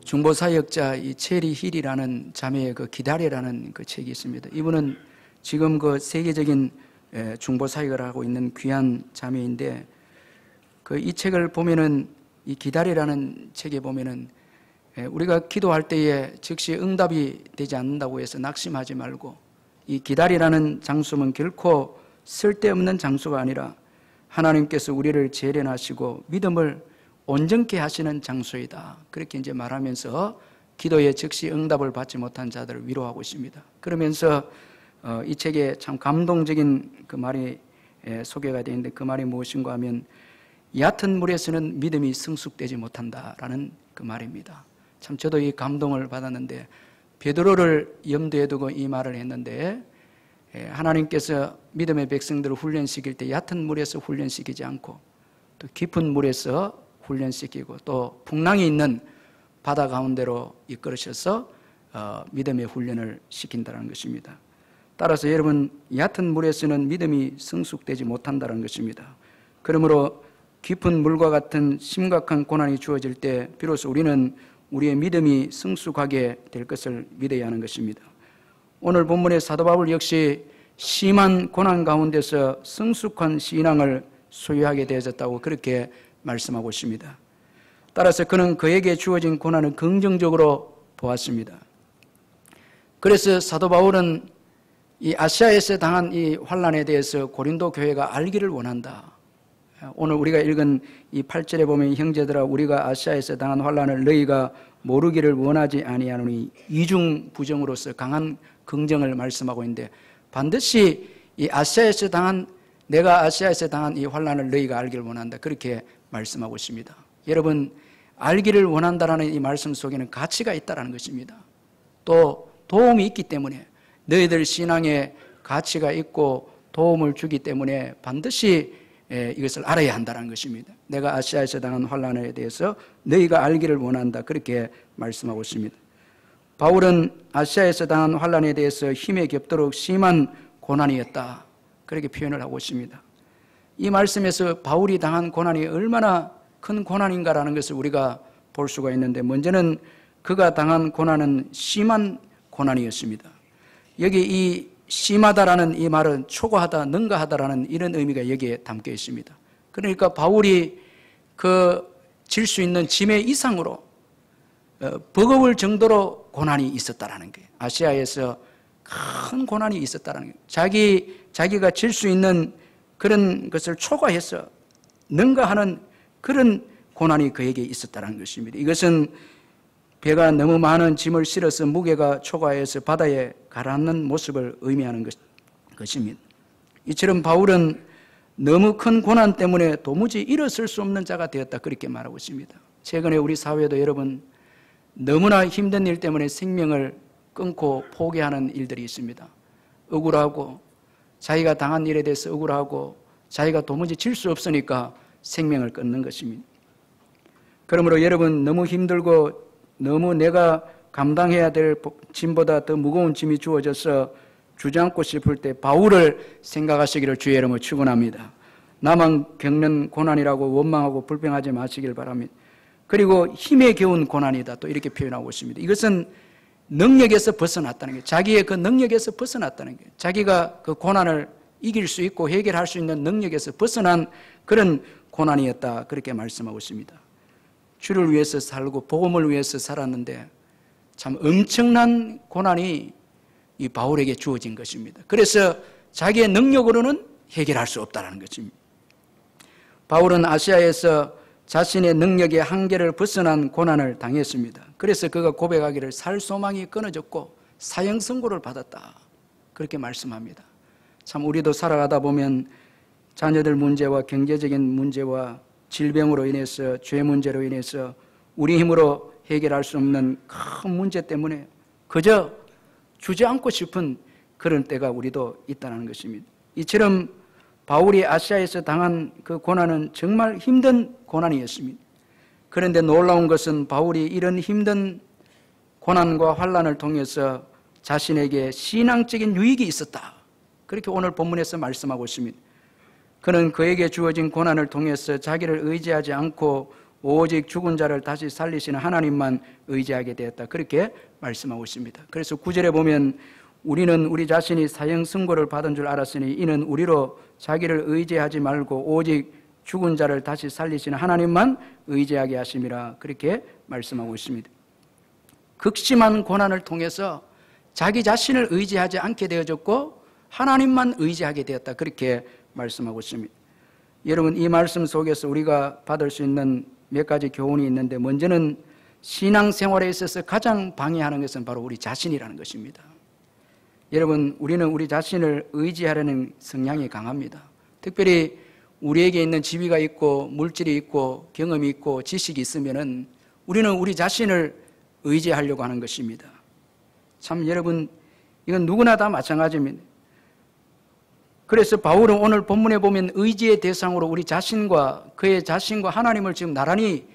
중보사역자 이 체리 힐이라는 자매의 그 기다리라는 그 책이 있습니다. 이분은 지금 그 세계적인 중보사역을 하고 있는 귀한 자매인데, 그 이 책을 보면은, 이 기다리라는 책에 보면은 우리가 기도할 때에 즉시 응답이 되지 않는다고 해서 낙심하지 말고, 이 기다리라는 장소는 결코 쓸데없는 장소가 아니라 하나님께서 우리를 재련하시고 믿음을 온전케 하시는 장소이다. 그렇게 이제 말하면서 기도에 즉시 응답을 받지 못한 자들을 위로하고 있습니다. 그러면서 이 책에 참 감동적인 그 말이 소개가 되어 있는데, 그 말이 무엇인가 하면 얕은 물에서는 믿음이 성숙되지 못한다라는 그 말입니다. 참 저도 이 감동을 받았는데, 베드로를 염두에 두고 이 말을 했는데, 하나님께서 믿음의 백성들을 훈련시킬 때 얕은 물에서 훈련시키지 않고 또 깊은 물에서 훈련시키고 또 풍랑이 있는 바다 가운데로 이끌으셔서 믿음의 훈련을 시킨다는 것입니다. 따라서 여러분, 얕은 물에서는 믿음이 성숙되지 못한다는 것입니다. 그러므로 깊은 물과 같은 심각한 고난이 주어질 때 비로소 우리는 우리의 믿음이 성숙하게 될 것을 믿어야 하는 것입니다. 오늘 본문의 사도 바울 역시 심한 고난 가운데서 성숙한 신앙을 소유하게 되어졌다고 그렇게 말씀하고 있습니다. 따라서 그는 그에게 주어진 고난을 긍정적으로 보았습니다. 그래서 사도 바울은 이 아시아에서 당한 이 환난에 대해서 고린도 교회가 알기를 원한다. 오늘 우리가 읽은 이 8절에 보면, 형제들아 우리가 아시아에서 당한 환난을 너희가 모르기를 원하지 아니하노니, 이중 부정으로서 강한 긍정을 말씀하고 있는데, 반드시 이 내가 아시아에서 당한 이 환난을 너희가 알기를 원한다, 그렇게 말씀하고 있습니다. 여러분, 알기를 원한다라는 이 말씀 속에는 가치가 있다는 것입니다. 또 도움이 있기 때문에, 너희들 신앙에 가치가 있고 도움을 주기 때문에 반드시 이것을 알아야 한다는 것입니다. 내가 아시아에서 당한 환난에 대해서 너희가 알기를 원한다, 그렇게 말씀하고 있습니다. 바울은 아시아에서 당한 환난에 대해서 힘에 겹도록 심한 고난이었다, 그렇게 표현을 하고 있습니다. 이 말씀에서 바울이 당한 고난이 얼마나 큰 고난인가라는 것을 우리가 볼 수가 있는데, 먼저는 그가 당한 고난은 심한 고난이었습니다. 여기 이 심하다라는 이 말은 초과하다, 능가하다라는 이런 의미가 여기에 담겨 있습니다. 그러니까 바울이 질 수 있는 짐의 이상으로 버거울 정도로 고난이 있었다라는 거예요. 아시아에서 큰 고난이 있었다라는 거예요. 자기가 질 수 있는 그런 것을 초과해서 능가하는 그런 고난이 그에게 있었다는 것입니다. 이것은 배가 너무 많은 짐을 실어서 무게가 초과해서 바다에 가라앉는 모습을 의미하는 것입니다. 이처럼 바울은 너무 큰 고난 때문에 도무지 일어설 수 없는 자가 되었다, 그렇게 말하고 있습니다. 최근에 우리 사회도 여러분, 너무나 힘든 일 때문에 생명을 끊고 포기하는 일들이 있습니다. 억울하고, 자기가 당한 일에 대해서 억울하고, 자기가 도무지 질 수 없으니까 생명을 끊는 것입니다. 그러므로 여러분, 너무 힘들고 너무 내가 감당해야 될 짐보다 더 무거운 짐이 주어져서 주저앉고 싶을 때 바울을 생각하시기를 주의 이름으로 축원합니다. 나만 겪는 고난이라고 원망하고 불평하지 마시길 바랍니다. 그리고 힘에 겨운 고난이다, 또 이렇게 표현하고 있습니다. 이것은 능력에서 벗어났다는 거예요. 자기의 그 능력에서 벗어났다는 거예요. 자기가 그 고난을 이길 수 있고 해결할 수 있는 능력에서 벗어난 그런 고난이었다, 그렇게 말씀하고 있습니다. 주를 위해서 살고 복음을 위해서 살았는데 참 엄청난 고난이 이 바울에게 주어진 것입니다. 그래서 자기의 능력으로는 해결할 수 없다는 것입니다. 바울은 아시아에서 자신의 능력의 한계를 벗어난 고난을 당했습니다. 그래서 그가 고백하기를 살 소망이 끊어졌고 사형 선고를 받았다, 그렇게 말씀합니다. 참 우리도 살아가다 보면 자녀들 문제와 경제적인 문제와 질병으로 인해서, 죄 문제로 인해서 우리 힘으로 해결할 수 없는 큰 문제 때문에 그저 주저앉고 싶은 그런 때가 우리도 있다는 것입니다. 이처럼 바울이 아시아에서 당한 그 고난은 정말 힘든 고난이었습니다. 그런데 놀라운 것은 바울이 이런 힘든 고난과 환난을 통해서 자신에게 신앙적인 유익이 있었다, 그렇게 오늘 본문에서 말씀하고 있습니다. 그는 그에게 주어진 고난을 통해서 자기를 의지하지 않고 오직 죽은 자를 다시 살리시는 하나님만 의지하게 되었다. 그렇게 말씀하고 있습니다. 그래서 9절에 보면 우리는 우리 자신이 사형 선고를 받은 줄 알았으니 이는 우리로 자기를 의지하지 말고 오직 죽은 자를 다시 살리시는 하나님만 의지하게 하심이라. 그렇게 말씀하고 있습니다. 극심한 고난을 통해서 자기 자신을 의지하지 않게 되어졌고 하나님만 의지하게 되었다. 그렇게 말씀하고 있습니다. 여러분, 이 말씀 속에서 우리가 받을 수 있는 몇 가지 교훈이 있는데, 먼저는 신앙생활에 있어서 가장 방해하는 것은 바로 우리 자신이라는 것입니다. 여러분, 우리는 우리 자신을 의지하려는 성향이 강합니다. 특별히 우리에게 있는 지위가 있고 물질이 있고 경험이 있고 지식이 있으면은 우리는 우리 자신을 의지하려고 하는 것입니다. 참 여러분, 이건 누구나 다 마찬가지입니다. 그래서 바울은 오늘 본문에 보면 의지의 대상으로 우리 자신과 그의 자신과 하나님을 지금 나란히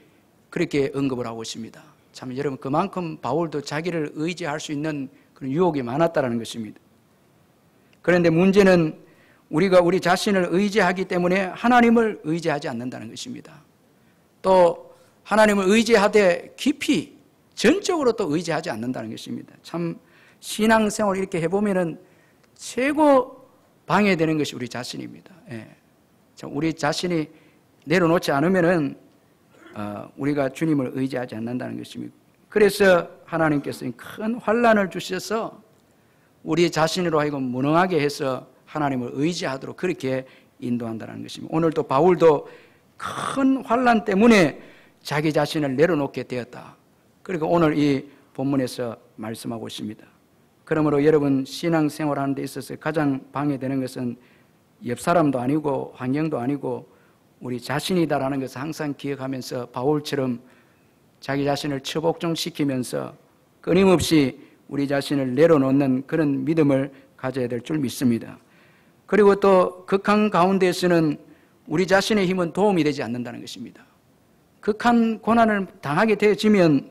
그렇게 언급을 하고 있습니다. 참 여러분, 그만큼 바울도 자기를 의지할 수 있는 그런 유혹이 많았다는 것입니다. 그런데 문제는 우리가 우리 자신을 의지하기 때문에 하나님을 의지하지 않는다는 것입니다. 또 하나님을 의지하되 깊이 전적으로 또 의지하지 않는다는 것입니다. 참 신앙생활을 이렇게 해보면은 최고 방해되는 것이 우리 자신입니다. 예. 우리 자신이 내려놓지 않으면은 우리가 주님을 의지하지 않는다는 것입니다. 그래서 하나님께서 큰 환난을 주셔서 우리 자신으로 하여금 무능하게 해서 하나님을 의지하도록 그렇게 인도한다는 것입니다. 오늘도 바울도 큰 환난 때문에 자기 자신을 내려놓게 되었다. 그리고 오늘 이 본문에서 말씀하고 있습니다. 그러므로 여러분, 신앙생활하는 데 있어서 가장 방해되는 것은 옆 사람도 아니고 환경도 아니고 우리 자신이다라는 것을 항상 기억하면서 바울처럼 자기 자신을 처복종시키면서 끊임없이 우리 자신을 내려놓는 그런 믿음을 가져야 될 줄 믿습니다. 그리고 또 극한 가운데에서는 우리 자신의 힘은 도움이 되지 않는다는 것입니다. 극한 고난을 당하게 되어지면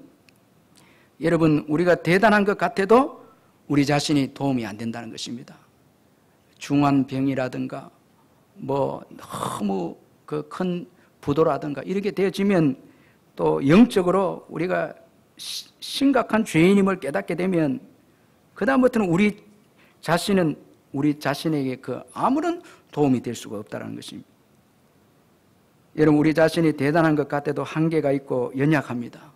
여러분, 우리가 대단한 것 같아도 우리 자신이 도움이 안 된다는 것입니다. 중한 병이라든가 뭐 너무 그 큰 부도라든가 이렇게 되어지면 또 영적으로 우리가 심각한 죄인임을 깨닫게 되면 그다음부터는 우리 자신은 우리 자신에게 그 아무런 도움이 될 수가 없다는 것입니다. 여러분, 우리 자신이 대단한 것 같아도 한계가 있고 연약합니다.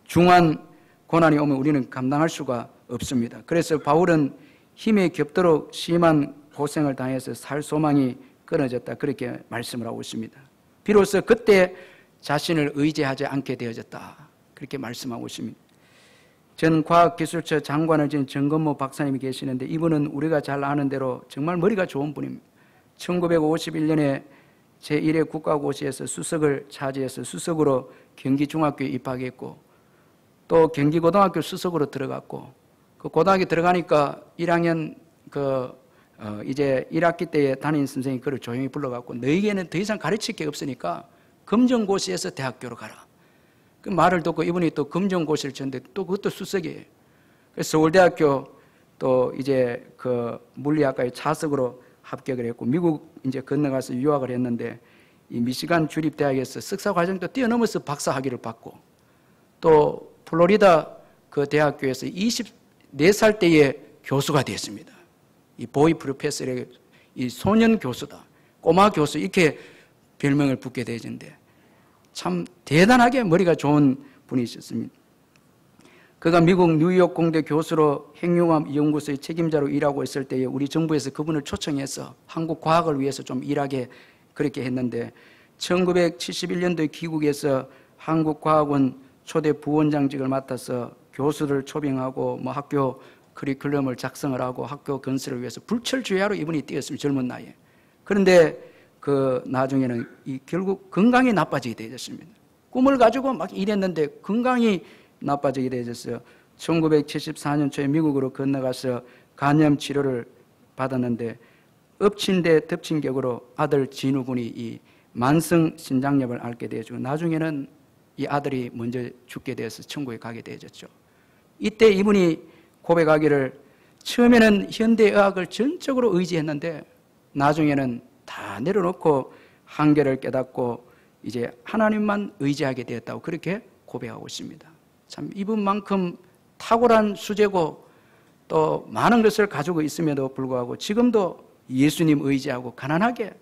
중한 고난이 오면 우리는 감당할 수가 없습니다. 그래서 바울은 힘에 겹도록 심한 고생을 당해서 살 소망이 끊어졌다. 그렇게 말씀을 하고 있습니다. 비로소 그때 자신을 의지하지 않게 되어졌다. 그렇게 말씀하고 있습니다. 전 과학기술처 장관을 지은 정건모 박사님이 계시는데 이분은 우리가 잘 아는 대로 정말 머리가 좋은 분입니다. 1951년에 제1회 국가고시에서 수석을 차지해서 수석으로 경기중학교에 입학했고 또 경기고등학교 수석으로 들어갔고 그 고등학교 들어가니까 1학년 이제 1학기 때에 담임 선생님이 그를 조용히 불러갖고 너에게는 더 이상 가르칠 게 없으니까 검정고시에서 대학교로 가라. 그 말을 듣고 이분이 또 검정고시를 쳤는데 또 그것도 수석이에요. 그래서 서울대학교 또 이제 그 물리학과에 차석으로 합격을 했고 미국 이제 건너가서 유학을 했는데 이 미시간 주립대학에서 석사 과정도 뛰어넘어서 박사 학위를 받고 또 플로리다 그 대학교에서 24살 때에 교수가 되었습니다. 이 보이 프로페서의 이 소년 교수다, 꼬마 교수 이렇게 별명을 붙게 되었는데 참 대단하게 머리가 좋은 분이셨습니다. 그가 미국 뉴욕 공대 교수로 핵융합 연구소의 책임자로 일하고 있을 때에 우리 정부에서 그분을 초청해서 한국 과학을 위해서 좀 일하게 그렇게 했는데 1971년도에 귀국해서 한국과학원 초대 부원장직을 맡아서 교수를 초빙하고 뭐 학교 커리큘럼을 작성을 하고 학교 건설을 위해서 불철주야로 이분이 뛰었습니다. 젊은 나이에. 그런데 그 나중에는 결국 건강이 나빠지게 되었습니다. 꿈을 가지고 막 일했는데 건강이 나빠지게 되었어요. 1974년 초에 미국으로 건너가서 간염 치료를 받았는데 엎친 데 덮친 격으로 아들 진우 군이 이 만성 신장염을 앓게 되어지고 나중에는 이 아들이 먼저 죽게 되어서 천국에 가게 되어졌죠. 이때 이분이 고백하기를 처음에는 현대의학을 전적으로 의지했는데 나중에는 다 내려놓고 한계를 깨닫고 이제 하나님만 의지하게 되었다고 그렇게 고백하고 있습니다. 참 이분만큼 탁월한 수제고 또 많은 것을 가지고 있음에도 불구하고 지금도 예수님 의지하고 가난하게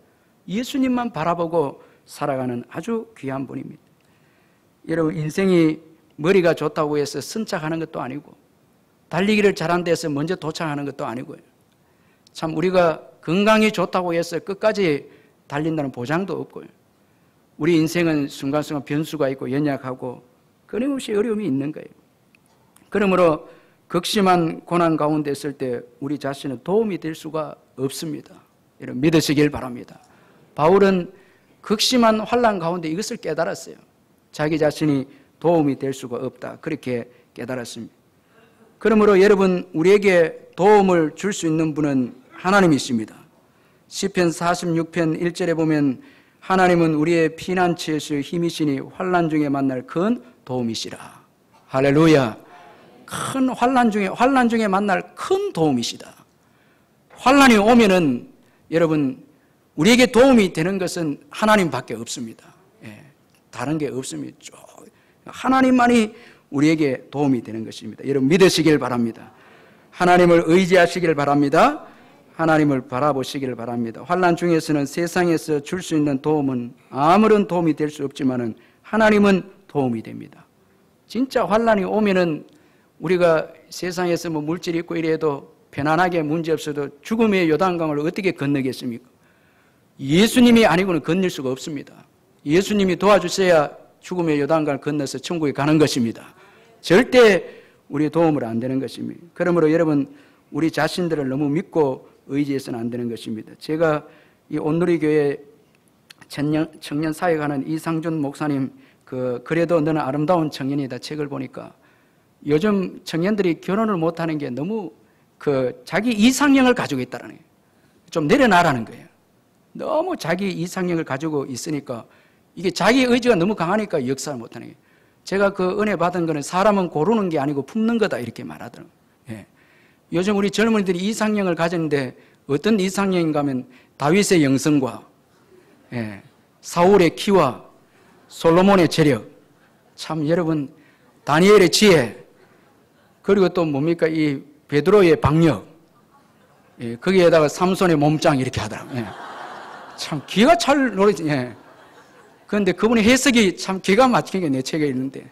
예수님만 바라보고 살아가는 아주 귀한 분입니다. 여러분, 인생이 머리가 좋다고 해서 선착하는 것도 아니고 달리기를 잘한 데서 먼저 도착하는 것도 아니고요. 참 우리가 건강이 좋다고 해서 끝까지 달린다는 보장도 없고요. 우리 인생은 순간순간 변수가 있고 연약하고 끊임없이 어려움이 있는 거예요. 그러므로 극심한 고난 가운데 있을 때 우리 자신은 도움이 될 수가 없습니다. 여러분 믿으시길 바랍니다. 바울은 극심한 환난 가운데 이것을 깨달았어요. 자기 자신이 도움이 될 수가 없다. 그렇게 깨달았습니다. 그러므로 여러분, 우리에게 도움을 줄 수 있는 분은 하나님이십니다. 시편 46편 1절에 보면 하나님은 우리의 피난처의 힘이시니 환난 중에 만날 큰 도움이시라. 할렐루야. 큰 환난 중에 만날 큰 도움이시다. 환난이 오면은 여러분, 우리에게 도움이 되는 것은 하나님밖에 없습니다. 예, 다른 게 없습니다. 하나님만이 우리에게 도움이 되는 것입니다. 여러분 믿으시길 바랍니다. 하나님을 의지하시길 바랍니다. 하나님을 바라보시길 바랍니다. 환난 중에서는 세상에서 줄 수 있는 도움은 아무런 도움이 될 수 없지만은 하나님은 도움이 됩니다. 진짜 환난이 오면은 우리가 세상에서 뭐 물질이 있고 이래도 편안하게 문제 없어도 죽음의 요단강을 어떻게 건너겠습니까? 예수님이 아니고는 건널 수가 없습니다. 예수님이 도와주셔야 죽음의 요단강을 건너서 천국에 가는 것입니다. 절대 우리 도움을 안 되는 것입니다. 그러므로 여러분, 우리 자신들을 너무 믿고 의지해서는 안 되는 것입니다. 제가 이 온누리교회 청년 사역하는 이상준 목사님 그래도 너는 아름다운 청년이다 책을 보니까 요즘 청년들이 결혼을 못하는 게 너무 자기 이상형을 가지고 있다는 거예요. 좀 내려놔라는 거예요. 너무 자기 이상형을 가지고 있으니까 이게 자기 의지가 너무 강하니까 역사를 못하는 거예요. 제가 그 은혜 받은 거는 사람은 고르는 게 아니고 품는 거다 이렇게 말하더라고요. 예. 요즘 우리 젊은이들이 이상형을 가졌는데 어떤 이상형인가 하면 다윗의 영성과 사울의 키와 솔로몬의 재력, 참 여러분 다니엘의 지혜, 그리고 또 뭡니까 이 베드로의 박력, 거기에다가 삼손의 몸짱 이렇게 하더라고요. 참 기가 찰 노래지. 그런데 그분의 해석이 참 기가 막히게 내 책에 있는데,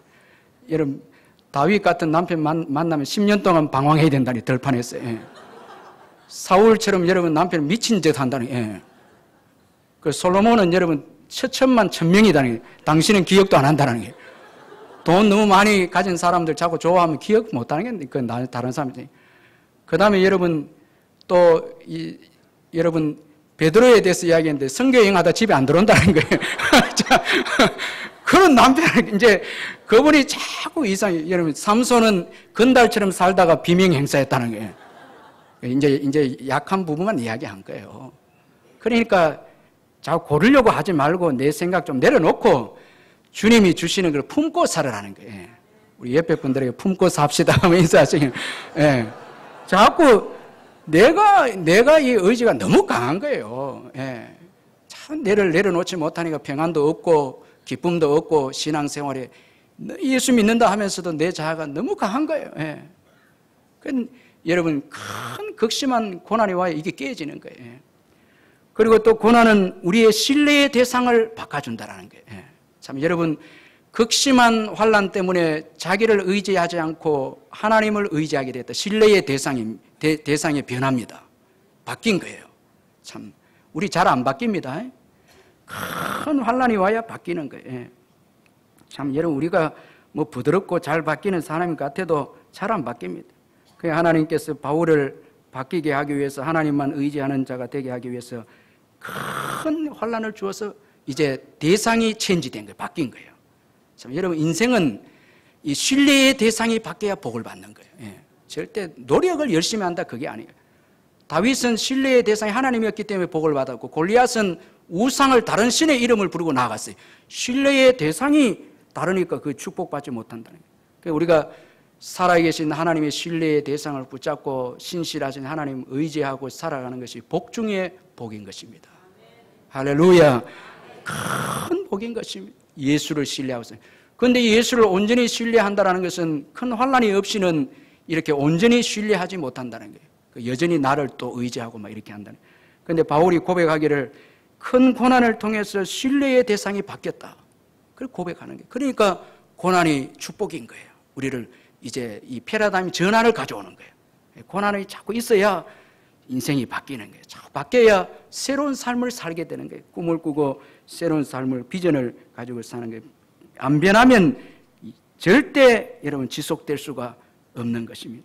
여러분 다윗 같은 남편 만나면 10년 동안 방황해야 된다니 덜판했어요. 사울처럼 여러분 남편 미친 듯 한다니. 그 솔로몬은 여러분 천만 천명이다니 당신은 기억도 안 한다는 게. 돈 너무 많이 가진 사람들 자꾸 좋아하면 기억 못 하는 게 그건 다른 사람이지. 그 다음에 여러분 또 여러분 베드로에 대해서 이야기했는데 선교 여행하다 집에 안 들어온다는 거예요. 그런 남편을 이제 그분이 자꾸 여러분 삼손은 건달처럼 살다가 비명 행사했다는 거예요. 이제 약한 부분만 이야기한 거예요. 그러니까 자꾸 고르려고 하지 말고 내 생각 좀 내려놓고 주님이 주시는 걸 품고 살아라는 거예요. 우리 옆에 분들에게 품고 삽시다 하면 인사하시면, 자꾸 내가 이 의지가 너무 강한 거예요. 참 내려놓지 못하니까 평안도 없고 기쁨도 없고 신앙생활에 예수 믿는다 하면서도 내 자아가 너무 강한 거예요. 여러분 큰 극심한 고난이 와야 이게 깨지는 거예요. 그리고 또 고난은 우리의 신뢰의 대상을 바꿔준다는 거예요. 참 여러분 극심한 환난 때문에 자기를 의지하지 않고 하나님을 의지하게 됐다. 신뢰의 대상이 변합니다. 바뀐 거예요. 참 우리 잘 안 바뀝니다. 큰 환난이 와야 바뀌는 거예요. 참 여러분 우리가 뭐 부드럽고 잘 바뀌는 사람 같아도 잘 안 바뀝니다. 그 하나님께서 바울을 바뀌게 하기 위해서 하나님만 의지하는 자가 되게 하기 위해서 큰 환난을 주어서 이제 대상이 체인지된 거예요. 바뀐 거예요. 참 여러분 인생은 이 신뢰의 대상이 바뀌어야 복을 받는 거예요. 절대 노력을 열심히 한다 그게 아니에요. 다윗은 신뢰의 대상이 하나님이었기 때문에 복을 받았고 골리앗은 우상을 다른 신의 이름을 부르고 나아갔어요. 신뢰의 대상이 다르니까 그 축복받지 못한다는 거예요. 그러니까 우리가 살아계신 하나님의 신뢰의 대상을 붙잡고 신실하신 하나님 의지하고 살아가는 것이 복 중에 복인 것입니다. 할렐루야. 큰 복인 것입니다. 예수를 신뢰하고 있어요. 그런데 예수를 온전히 신뢰한다는 것은 큰 환난이 없이는 이렇게 온전히 신뢰하지 못한다는 거예요. 여전히 나를 또 의지하고 막 이렇게 한다는 거예요. 그런데 바울이 고백하기를 큰 고난을 통해서 신뢰의 대상이 바뀌었다. 그걸 고백하는 거예요. 그러니까 고난이 축복인 거예요. 우리를 이제 이 패러다임 전환을 가져오는 거예요. 고난이 자꾸 있어야 인생이 바뀌는 거예요. 자꾸 바뀌어야 새로운 삶을 살게 되는 거예요. 꿈을 꾸고 새로운 삶을, 비전을 가지고 사는 거예요. 안 변하면 절대 여러분 지속될 수가 없는 것입니다.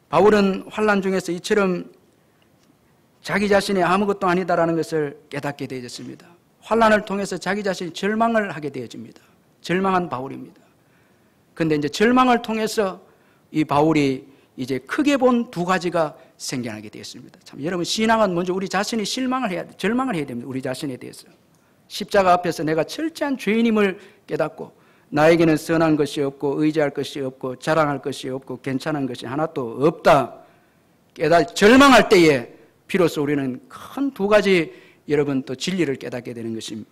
바울은 환난 중에서 이처럼 자기 자신이 아무것도 아니다라는 것을 깨닫게 되어졌습니다. 환난을 통해서 자기 자신이 절망을 하게 되어집니다. 절망한 바울입니다. 그런데 이제 절망을 통해서 이 바울이 이제 크게 본 두 가지가 생겨나게 되었습니다. 참 여러분, 신앙은 먼저 우리 자신이 절망을 해야 됩니다. 우리 자신에 대해서. 십자가 앞에서 내가 철저한 죄인임을 깨닫고 나에게는 선한 것이 없고 의지할 것이 없고 자랑할 것이 없고 괜찮은 것이 하나도 없다. 절망할 때에 비로소 우리는 큰 두 가지 여러분 또 진리를 깨닫게 되는 것입니다.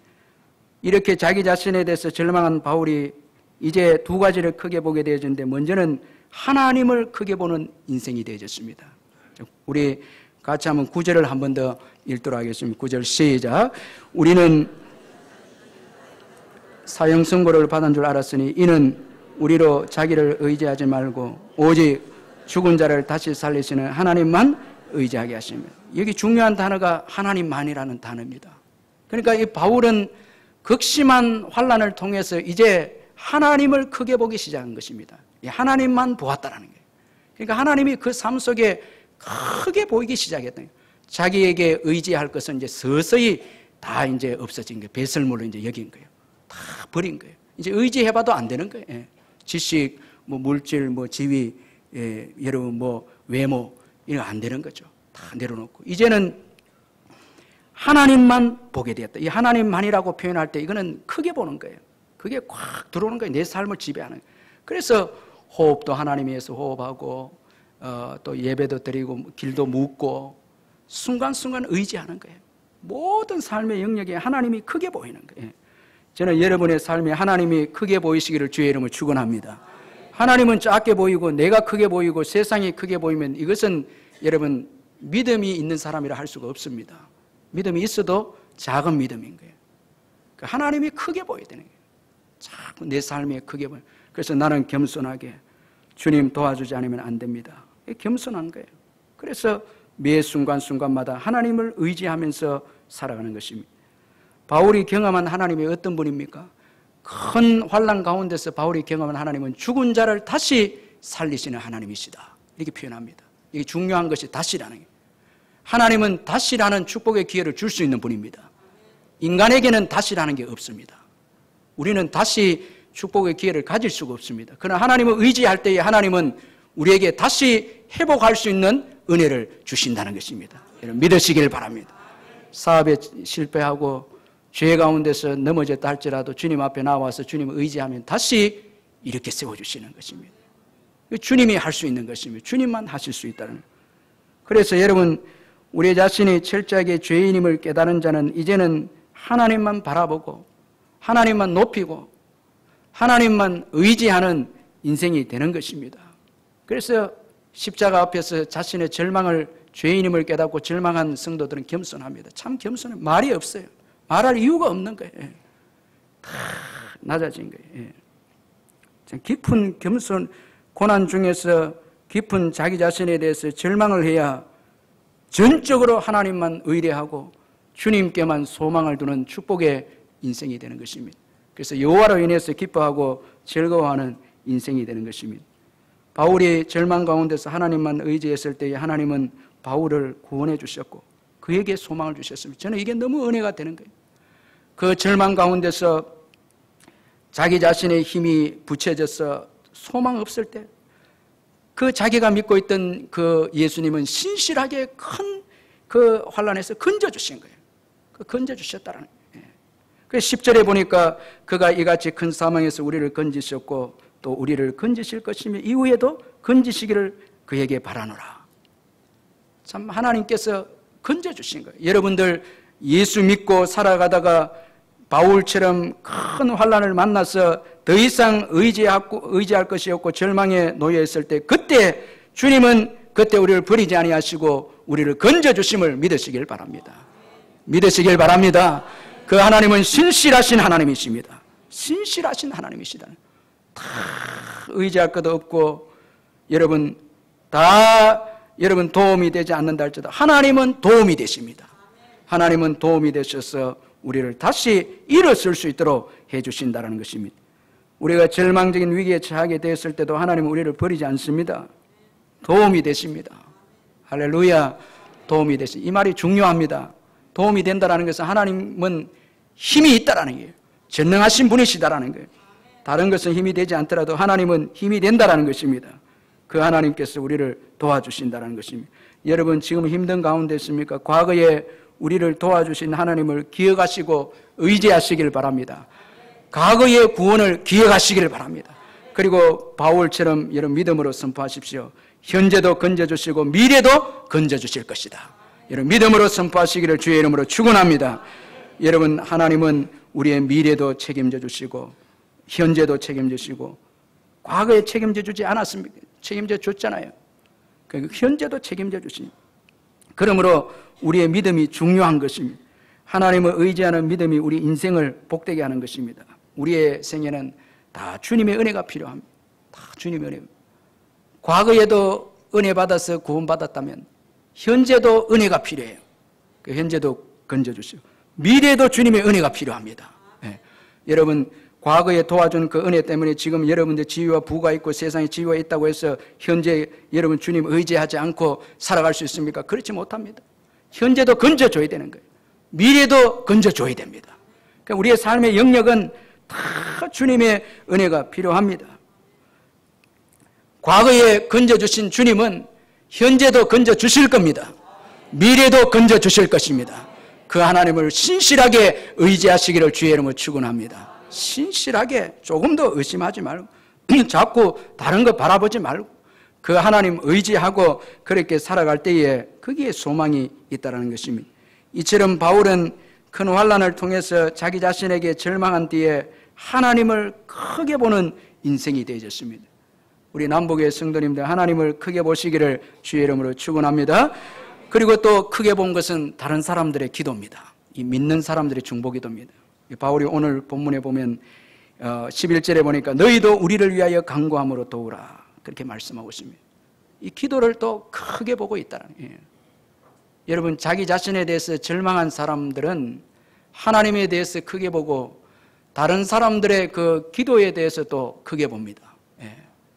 이렇게 자기 자신에 대해서 절망한 바울이 이제 두 가지를 크게 보게 되어졌는데, 먼저는 하나님을 크게 보는 인생이 되어졌습니다. 우리 같이 한번 9절을 한 번 더 읽도록 하겠습니다. 9절 시작. 우리는 사형 선고를 받은 줄 알았으니 이는 우리로 자기를 의지하지 말고 오직 죽은 자를 다시 살리시는 하나님만 의지하게 하십니다. 여기 중요한 단어가 하나님만이라는 단어입니다. 그러니까 이 바울은 극심한 환난을 통해서 이제 하나님을 크게 보기 시작한 것입니다. 하나님만 보았다라는 거예요. 그러니까 하나님이 그 삶 속에 크게 보이기 시작했던 거예요. 자기에게 의지할 것은 이제 서서히 다 이제 없어진 거예요. 배설물로 이제 여긴 거예요. 다 버린 거예요. 이제 의지해봐도 안 되는 거예요. 예. 지식, 뭐 물질, 뭐 지위, 여러분 뭐 외모, 이거 안 되는 거죠. 다 내려놓고 이제는 하나님만 보게 되었다. 이 하나님만이라고 표현할 때 이거는 크게 보는 거예요. 그게 꽉 들어오는 거예요. 내 삶을 지배하는 거예요. 그래서 호흡도 하나님 위해서 호흡하고 또 예배도 드리고 길도 묻고 순간순간 의지하는 거예요. 모든 삶의 영역에 하나님이 크게 보이는 거예요. 저는 여러분의 삶에 하나님이 크게 보이시기를 주의 이름으로 축원합니다. 하나님은 작게 보이고 내가 크게 보이고 세상이 크게 보이면 이것은 여러분 믿음이 있는 사람이라 할 수가 없습니다. 믿음이 있어도 작은 믿음인 거예요. 하나님이 크게 보여야 되는 거예요. 자꾸 내 삶에 크게 보여요. 그래서 나는 겸손하게 주님 도와주지 않으면 안 됩니다. 겸손한 거예요. 그래서 매 순간순간마다 하나님을 의지하면서 살아가는 것입니다. 바울이 경험한 하나님이 어떤 분입니까? 큰 환난 가운데서 바울이 경험한 하나님은 죽은 자를 다시 살리시는 하나님이시다. 이렇게 표현합니다. 이게 중요한 것이 다시라는 거예요. 하나님은 다시라는 축복의 기회를 줄 수 있는 분입니다. 인간에게는 다시라는 게 없습니다. 우리는 다시 축복의 기회를 가질 수가 없습니다. 그러나 하나님을 의지할 때에 하나님은 우리에게 다시 회복할 수 있는 은혜를 주신다는 것입니다. 여러분 믿으시길 바랍니다. 사업에 실패하고 죄 가운데서 넘어졌다 할지라도 주님 앞에 나와서 주님을 의지하면 다시 이렇게 세워주시는 것입니다. 주님이 할 수 있는 것입니다. 주님만 하실 수 있다는 거예요. 그래서 여러분 우리 자신이 철저하게 죄인임을 깨달은 자는 이제는 하나님만 바라보고 하나님만 높이고 하나님만 의지하는 인생이 되는 것입니다. 그래서 십자가 앞에서 자신의 절망을 죄인임을 깨닫고 절망한 성도들은 겸손합니다. 참 겸손해. 말이 없어요. 말할 이유가 없는 거예요. 다 낮아진 거예요. 깊은 겸손, 고난 중에서 깊은 자기 자신에 대해서 절망을 해야 전적으로 하나님만 의뢰하고 주님께만 소망을 두는 축복의 인생이 되는 것입니다. 그래서 여호와로 인해서 기뻐하고 즐거워하는 인생이 되는 것입니다. 바울이 절망 가운데서 하나님만 의지했을 때에 하나님은 바울을 구원해 주셨고 그에게 소망을 주셨습니다. 저는 이게 너무 은혜가 되는 거예요. 그 절망 가운데서 자기 자신의 힘이 부채져서 소망 없을 때 그 자기가 믿고 있던 그 예수님은 신실하게 큰 그 환난에서 건져주신 거예요. 그 건져주셨다라는 거예요. 그래서 10절에 보니까 그가 이같이 큰 사망에서 우리를 건지셨고 또 우리를 건지실 것이며 이후에도 건지시기를 그에게 바라노라. 참 하나님께서 건져주신 거예요. 여러분들 예수 믿고 살아가다가 바울처럼 큰 환난을 만나서 더 이상 의지할 것이 없고 절망에 놓여 있을 때, 그때 주님은 그때 우리를 버리지 아니하시고 우리를 건져주심을 믿으시길 바랍니다. 믿으시길 바랍니다. 그 하나님은 신실하신 하나님이십니다. 신실하신 하나님이시다. 다 의지할 것도 없고 여러분 도움이 되지 않는다 할지라도 하나님은 도움이 되십니다. 하나님은 도움이 되셔서 우리를 다시 일어설 수 있도록 해주신다는 것입니다. 우리가 절망적인 위기에 처하게 되었을 때도 하나님은 우리를 버리지 않습니다. 도움이 되십니다. 할렐루야. 도움이 되십니다. 이 말이 중요합니다. 도움이 된다는 것은 하나님은 힘이 있다라는 거예요. 전능하신 분이시다라는 거예요. 다른 것은 힘이 되지 않더라도 하나님은 힘이 된다라는 것입니다. 그 하나님께서 우리를 도와주신다는 것입니다. 여러분 지금 힘든 가운데 있습니까? 과거에 우리를 도와주신 하나님을 기억하시고 의지하시길 바랍니다. 과거의 구원을 기억하시길 바랍니다. 그리고 바울처럼 여러분 믿음으로 선포하십시오. 현재도 건져주시고 미래도 건져주실 것이다. 여러분 믿음으로 선포하시기를 주의 이름으로 축원합니다. 여러분 하나님은 우리의 미래도 책임져 주시고 현재도 책임져 주시고 과거에 책임져 주지 않았습니까? 책임져 줬잖아요. 그러니까 현재도 책임져 주시니 그러므로 우리의 믿음이 중요한 것입니다. 하나님을 의지하는 믿음이 우리 인생을 복되게 하는 것입니다. 우리의 생애는 다 주님의 은혜가 필요합니다. 다 주님의 은혜. 과거에도 은혜 받아서 구원받았다면 현재도 은혜가 필요해요. 그 현재도 건져주시고 미래도 주님의 은혜가 필요합니다. 네. 여러분 과거에 도와준 그 은혜 때문에 지금 여러분들 지위와 부가 있고 세상에 지위가 있다고 해서 현재 여러분 주님 의지하지 않고 살아갈 수 있습니까? 그렇지 못합니다. 현재도 건져줘야 되는 거예요. 미래도 건져줘야 됩니다. 그러니까 우리의 삶의 영역은 다 주님의 은혜가 필요합니다. 과거에 건져주신 주님은 현재도 건져주실 겁니다. 미래도 건져주실 것입니다. 그 하나님을 신실하게 의지하시기를 주의 이름으로 축원합니다. 신실하게 조금도 의심하지 말고 자꾸 다른 거 바라보지 말고 그 하나님 의지하고 그렇게 살아갈 때에 거기에 소망이 있다는 것입니다. 이처럼 바울은 큰 환난을 통해서 자기 자신에게 절망한 뒤에 하나님을 크게 보는 인생이 되어졌습니다. 우리 남북의 성도님들 하나님을 크게 보시기를 주의 이름으로 축원합니다. 그리고 또 크게 본 것은 다른 사람들의 기도입니다. 이 믿는 사람들의 중보기도입니다. 바울이 오늘 본문에 보면 11절에 보니까 너희도 우리를 위하여 간구함으로 도우라 그렇게 말씀하고 있습니다. 이 기도를 또 크게 보고 있다는 거예요. 여러분 자기 자신에 대해서 절망한 사람들은 하나님에 대해서 크게 보고 다른 사람들의 그 기도에 대해서 또 크게 봅니다.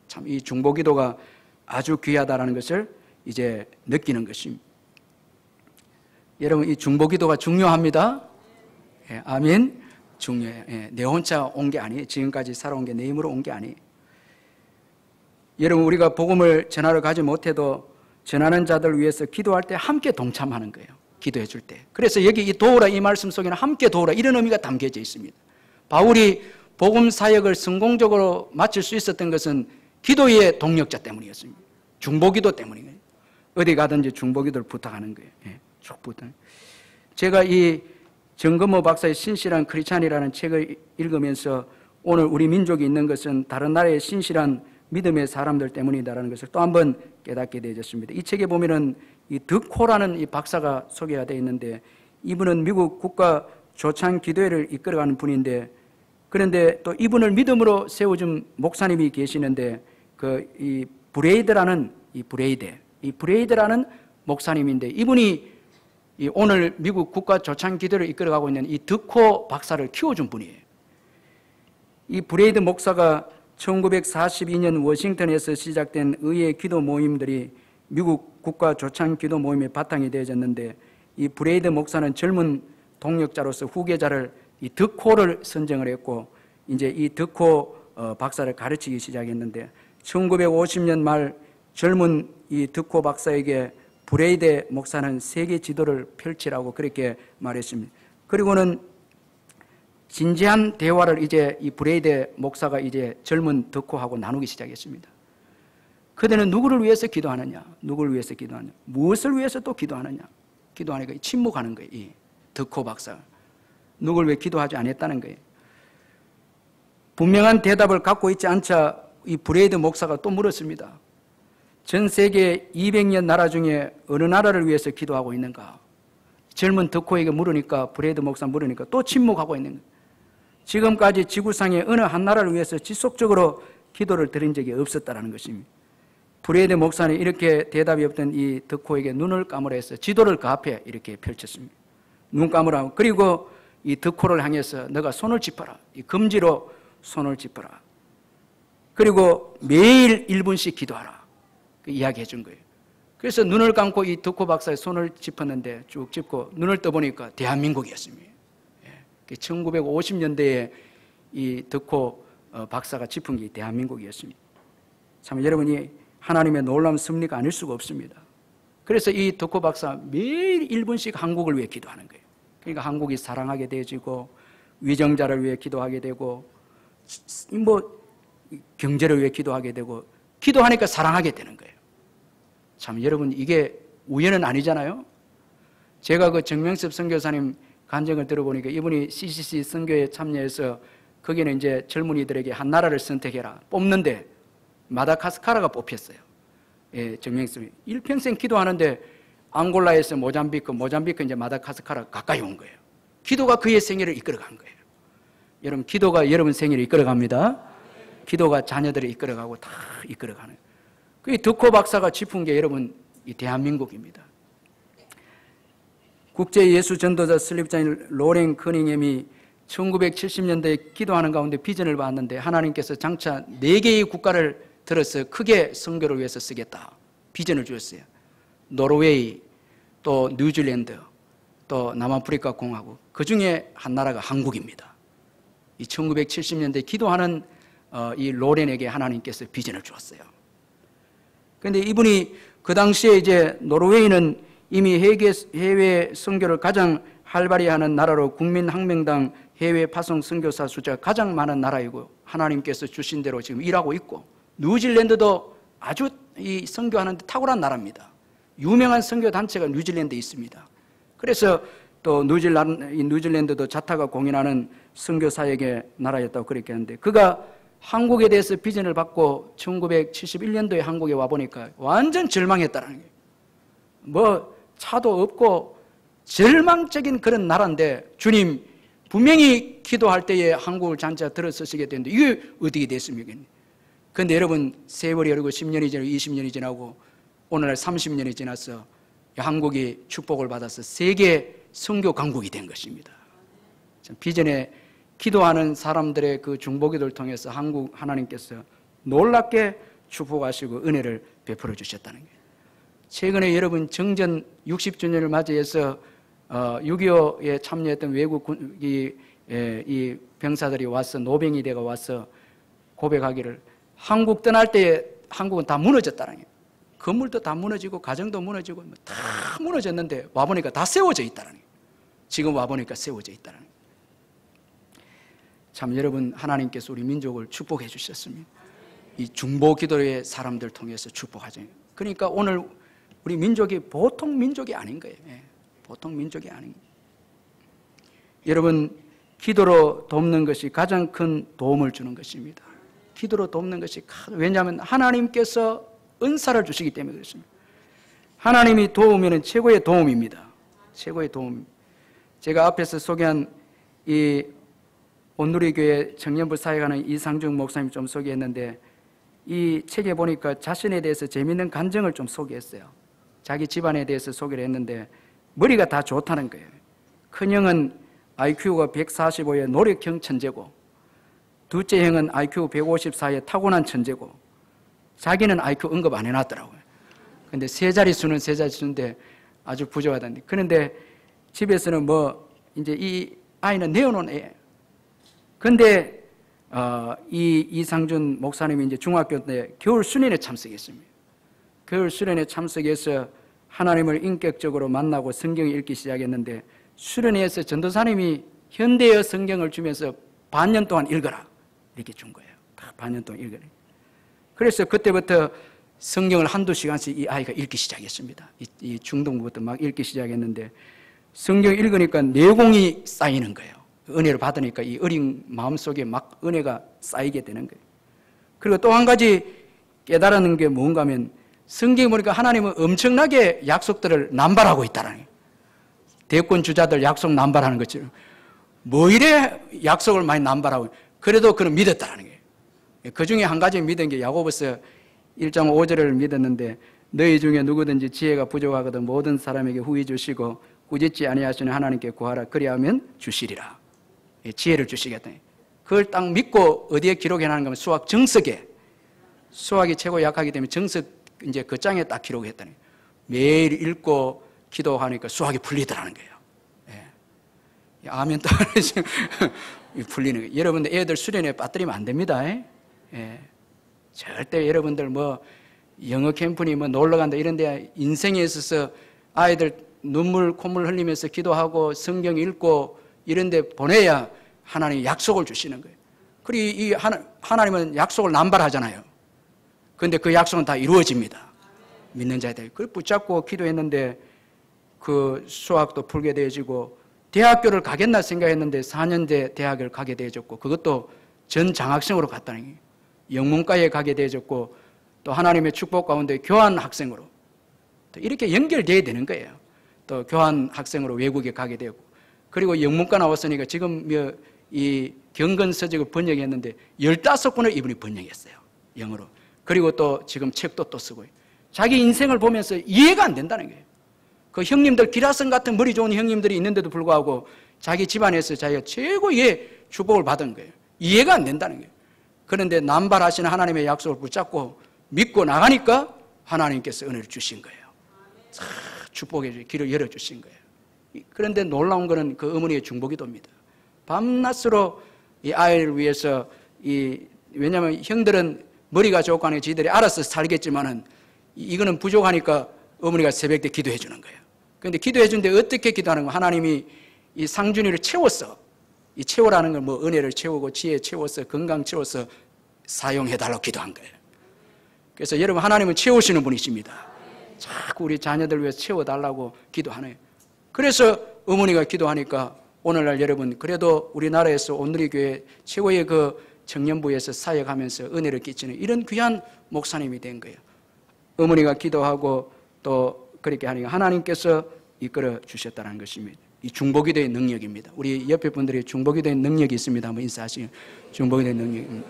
참 이 중보기도가 아주 귀하다는 것을 이제 느끼는 것입니다. 여러분 이 중보기도가 중요합니다. 아멘. 중요해요. 내 혼자 온 게 아니에요. 지금까지 살아온 게 내 힘으로 온 게 아니에요. 여러분 우리가 복음을 전하러 가지 못해도 전하는 자들 위해서 기도할 때 함께 동참하는 거예요. 기도해 줄 때. 그래서 여기 이 도우라 이 말씀 속에는 함께 도우라 이런 의미가 담겨져 있습니다. 바울이 복음 사역을 성공적으로 마칠 수 있었던 것은 기도의 동력자 때문이었습니다. 중보기도 때문이에요. 어디 가든지 중보기도를 부탁하는 거예요. 쭉 부탁. 제가 이 정건모 박사의 신실한 크리스찬이라는 책을 읽으면서 오늘 우리 민족이 있는 것은 다른 나라의 신실한 믿음의 사람들 때문이다라는 것을 또 한 번 깨닫게 되어졌습니다. 이 책에 보면은 이 득호라는 이 박사가 소개가 되어 있는데 이분은 미국 국가 조찬 기도회를 이끌어가는 분인데 그런데 또 이분을 믿음으로 세워준 목사님이 계시는데 이 브레이드라는 목사님인데 이분이 오늘 미국 국가 조찬 기도를 이끌어가고 있는 이 득호 박사를 키워준 분이에요. 이 브레이드 목사가 1942년 워싱턴에서 시작된 의회 기도 모임들이 미국 국가 조찬 기도 모임의 바탕이 되어졌는데 이 브레이드 목사는 젊은 동력자로서 후계자를 이 득호를 선정을 했고 이제 이 득호 박사를 가르치기 시작했는데 1950년 말 젊은 이 득호 박사에게 브레이드 목사는 세계 지도를 펼치라고 그렇게 말했습니다. 그리고는 진지한 대화를 이제 이 브레이드 목사가 이제 젊은 득호하고 나누기 시작했습니다. 그대는 누구를 위해서 기도하느냐? 누구를 위해서 기도하느냐? 무엇을 위해서 또 기도하느냐? 기도하니까 침묵하는 거예요. 이 득호 박사. 누굴 왜 기도하지 않았다는 거예요. 분명한 대답을 갖고 있지 않자 이 브레이드 목사가 또 물었습니다. 전 세계 200년 나라 중에 어느 나라를 위해서 기도하고 있는가? 젊은 덕호에게 물으니까, 브레이드 목사 물으니까 또 침묵하고 있는 거예요. 지금까지 지구상의 어느 한 나라를 위해서 지속적으로 기도를 드린 적이 없었다는 것입니다. 브레이드 목사는 이렇게 대답이 없던 이 덕호에게 눈을 감으라 해서 지도를 그 앞에 이렇게 펼쳤습니다. 눈 감으라. 그리고 이 덕호를 향해서 너가 손을 짚어라. 이 검지로 손을 짚어라. 그리고 매일 1분씩 기도하라. 그 이야기해 준 거예요. 그래서 눈을 감고 이 덕호 박사의 손을 짚었는데 쭉 짚고 눈을 떠보니까 대한민국이었습니다. 1950년대에 이 덕호 박사가 짚은 게 대한민국이었습니다. 참 여러분이 하나님의 놀라운 섭리가 아닐 수가 없습니다. 그래서 이 덕호 박사 매일 1분씩 한국을 위해 기도하는 거예요. 그러니까 한국이 사랑하게 되어지고 위정자를 위해 기도하게 되고 뭐 경제를 위해 기도하게 되고 기도하니까 사랑하게 되는 거예요. 참 여러분 이게 우연은 아니잖아요. 제가 그 정명섭 선교사님 간증을 들어보니까 이분이 CCC 선교에 참여해서 거기는 이제 젊은이들에게 한 나라를 선택해라 뽑는데 마다가스카르가 뽑혔어요. 예, 정명섭이 일평생 기도하는데 앙골라에서 모잠비크 이제 마다가스카르 가까이 온 거예요. 기도가 그의 생애를 이끌어간 거예요. 여러분 기도가 여러분 생애를 이끌어갑니다. 기도가 자녀들을 이끌어가고 다 이끌어가는. 그 덕호 박사가 짚은 게 여러분 이 대한민국입니다. 국제 예수 전도자 설립자인 로렌 커닝햄이 1970년대에 기도하는 가운데 비전을 봤는데 하나님께서 장차 4개의 국가를 들어서 크게 선교를 위해서 쓰겠다. 비전을 주었어요. 노르웨이, 또 뉴질랜드, 또 남아프리카 공화국. 그 중에 한 나라가 한국입니다. 이 1970년대 기도하는 이 로렌에게 하나님께서 비전을 주었어요. 그런데 이분이 그 당시에 이제 노르웨이는 이미 해외 선교를 가장 활발히 하는 나라로 국민항명당 해외 파송 선교사 숫자가 가장 많은 나라이고 하나님께서 주신 대로 지금 일하고 있고 뉴질랜드도 아주 이 선교하는 데 탁월한 나라입니다. 유명한 선교 단체가 뉴질랜드에 있습니다. 그래서 또 뉴질랜드도 자타가 공인하는 선교 사역의 나라였다고 그렇게 하는데 그가 한국에 대해서 비전을 받고 1971년도에 한국에 와보니까 완전 절망했다는 거예요. 뭐 차도 없고 절망적인 그런 나라인데 주님 분명히 기도할 때에 한국을 장차 들어서시게 되는데 이게 어떻게 됐습니까? 그런데 여러분 세월이 흐르고 10년이 지나고 20년이 지나고 오늘날 30년이 지나서 한국이 축복을 받아서 세계 선교 강국이 된 것입니다. 비전에 기도하는 사람들의 그 중보기도를 통해서 한국 하나님께서 놀랍게 축복하시고 은혜를 베풀어 주셨다는 거예요. 최근에 여러분 정전 60주년을 맞이해서 6.25에 참여했던 외국 이 병사들이 와서 노병이 되어 와서 고백하기를 한국 떠날 때 한국은 다 무너졌다는 거예요. 건물도 다 무너지고 가정도 무너지고 다 무너졌는데 와보니까 다 세워져 있다는 거예요. 지금 와보니까 세워져 있다는 거예요. 참 여러분 하나님께서 우리 민족을 축복해 주셨습니다. 이 중보 기도의 사람들 통해서 축복하죠. 그러니까 오늘 우리 민족이 보통 민족이 아닌 거예요. 보통 민족이 아닌 거예요. 여러분 기도로 돕는 것이 가장 큰 도움을 주는 것입니다. 기도로 돕는 것이 왜냐하면 하나님께서 은사를 주시기 때문에 그렇습니다. 하나님이 도우면 최고의 도움입니다. 최고의 도움. 제가 앞에서 소개한 이 온누리교회 청년부 사역하는 이상중 목사님 좀 소개했는데 이 책에 보니까 자신에 대해서 재미있는 간증을 좀 소개했어요. 자기 집안에 대해서 소개를 했는데 머리가 다 좋다는 거예요. 큰형은 IQ가 145의 노력형 천재고 둘째 형은 IQ 154의 타고난 천재고 자기는 IQ 언급 안 해놨더라고요. 근데 세 자릿수는 세 자릿수인데 아주 부족하다는데 그런데 집에서는 뭐 이제 이 아이는 내어놓은 애예요. 근데 이 이상준 목사님이 이제 중학교 때 겨울 수련회 참석했습니다. 겨울 수련회 참석해서 하나님을 인격적으로 만나고 성경을 읽기 시작했는데 수련회에서 전도사님이 현대어 성경을 주면서 반년 동안 읽어라 이렇게 준 거예요. 반년 동안 읽어라. 그래서 그때부터 성경을 한두 시간씩 이 아이가 읽기 시작했습니다. 이 중등부부터 막 읽기 시작했는데 성경 읽으니까 내공이 쌓이는 거예요. 은혜를 받으니까 이 어린 마음속에 막 은혜가 쌓이게 되는 거예요. 그리고 또 한 가지 깨달은 게 뭔가 하면 성경에 보니까 하나님은 엄청나게 약속들을 남발하고 있다는 거예요. 대권 주자들 약속 남발하는 것처럼 뭐 이래 약속을 많이 남발하고 그래도 그는 믿었다는 거예요. 그 중에 한 가지 믿은 게 야고보서 1장 5절을 믿었는데 너희 중에 누구든지 지혜가 부족하거든 모든 사람에게 후히 주시고 꾸짖지 아니하시는 하나님께 구하라 그리하면 주시리라. 지혜를 주시겠다. 그걸 딱 믿고 어디에 기록해 놨는 거면 수학 정석에 수학이 최고 약하기 때문에 정석 이제 그 장에 딱 기록했다니. 매일 읽고 기도하니까 수학이 풀리더라는 거예요. 예. 아멘 또 풀리는 거예요. 여러분들 애들 수련회 빠뜨리면 안 됩니다. 예. 절대 여러분들 뭐 영어 캠프니 뭐 놀러 간다 이런 데 인생에 있어서 아이들 눈물 콧물 흘리면서 기도하고 성경 읽고 이런 데 보내야 하나님이 약속을 주시는 거예요. 그리고 이 하나님은 약속을 남발하잖아요. 그런데 그 약속은 다 이루어집니다. 믿는 자들. 그걸 붙잡고 기도했는데 그 수학도 풀게 되어지고 대학교를 가겠나 생각했는데 4년제 대학을 가게 되어졌고 그것도 전 장학생으로 갔다는 거예요. 영문과에 가게 되어졌고 또 하나님의 축복 가운데 교환 학생으로 또 이렇게 연결되어야 되는 거예요. 또 교환 학생으로 외국에 가게 되고 그리고 영문과 나왔으니까 지금 이 경건 서적을 번역했는데 15권을 이분이 번역했어요. 영어로. 그리고 또 지금 책도 또 쓰고 자기 인생을 보면서 이해가 안 된다는 거예요. 그 형님들 기라성 같은 머리 좋은 형님들이 있는데도 불구하고 자기 집안에서 자기가 최고의 축복을 받은 거예요. 이해가 안 된다는 거예요. 그런데 남발하시는 하나님의 약속을 붙잡고 믿고 나가니까 하나님께서 은혜를 주신 거예요. 축복의 길을 열어주신 거예요. 그런데 놀라운 것은 그 어머니의 중보기도입니다. 밤낮으로 이 아이를 위해서 왜냐하면 형들은 머리가 좋고 하니까 지들이 알아서 살겠지만은 이거는 부족하니까 어머니가 새벽 때 기도해 주는 거예요. 그런데 기도해 주는데 어떻게 기도하는 거? 하나님이 이 상준이를 채웠어. 이 채우라는 건 뭐 은혜를 채우고 지혜 채워서 건강 채워서 사용해 달라고 기도한 거예요. 그래서 여러분 하나님은 채우시는 분이십니다. 자꾸 우리 자녀들 위해서 채워달라고 기도하네요. 그래서 어머니가 기도하니까 오늘날 여러분 그래도 우리나라에서 온누리 교회 최고의 그 청년부에서 사역하면서 은혜를 끼치는 이런 귀한 목사님이 된 거예요. 어머니가 기도하고 또 그렇게 하니까 하나님께서 이끌어 주셨다는 것입니다. 이 중보기도의 능력입니다. 우리 옆에 분들이 중보기도의 능력이 있습니다. 한번 인사하시면 중보기도의 능력.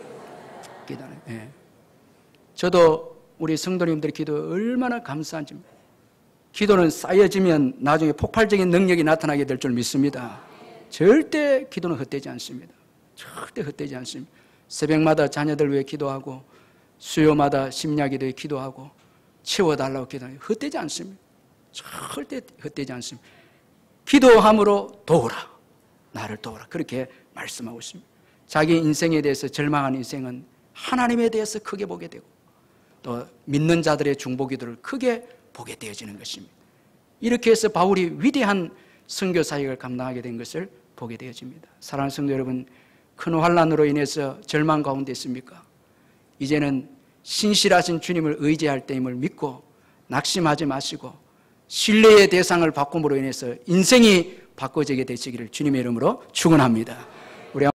기도는. 예. 저도 우리 성도님들의 기도 얼마나 감사한지. 기도는 쌓여지면 나중에 폭발적인 능력이 나타나게 될 줄 믿습니다. 절대 기도는 헛되지 않습니다. 절대 헛되지 않습니다. 새벽마다 자녀들 위해 기도하고 수요마다 심야기도에 기도하고 채워달라고 기도하고 헛되지 않습니다. 절대 헛되지 않습니다. 기도함으로 도우라. 나를 도우라. 그렇게 말씀하고 있습니다. 자기 인생에 대해서 절망한 인생은 하나님에 대해서 크게 보게 되고 또 믿는 자들의 중보기도를 크게 보게 되어지는 것입니다. 이렇게 해서 바울이 위대한 선교 사역을 감당하게 된 것을 보게 되어집니다. 사랑하는 성도 여러분, 큰 환난으로 인해서 절망 가운데 있습니까? 이제는 신실하신 주님을 의지할 때임을 믿고 낙심하지 마시고 신뢰의 대상을 바꿈으로 인해서 인생이 바꿔지게 되시기를 주님의 이름으로 축원합니다.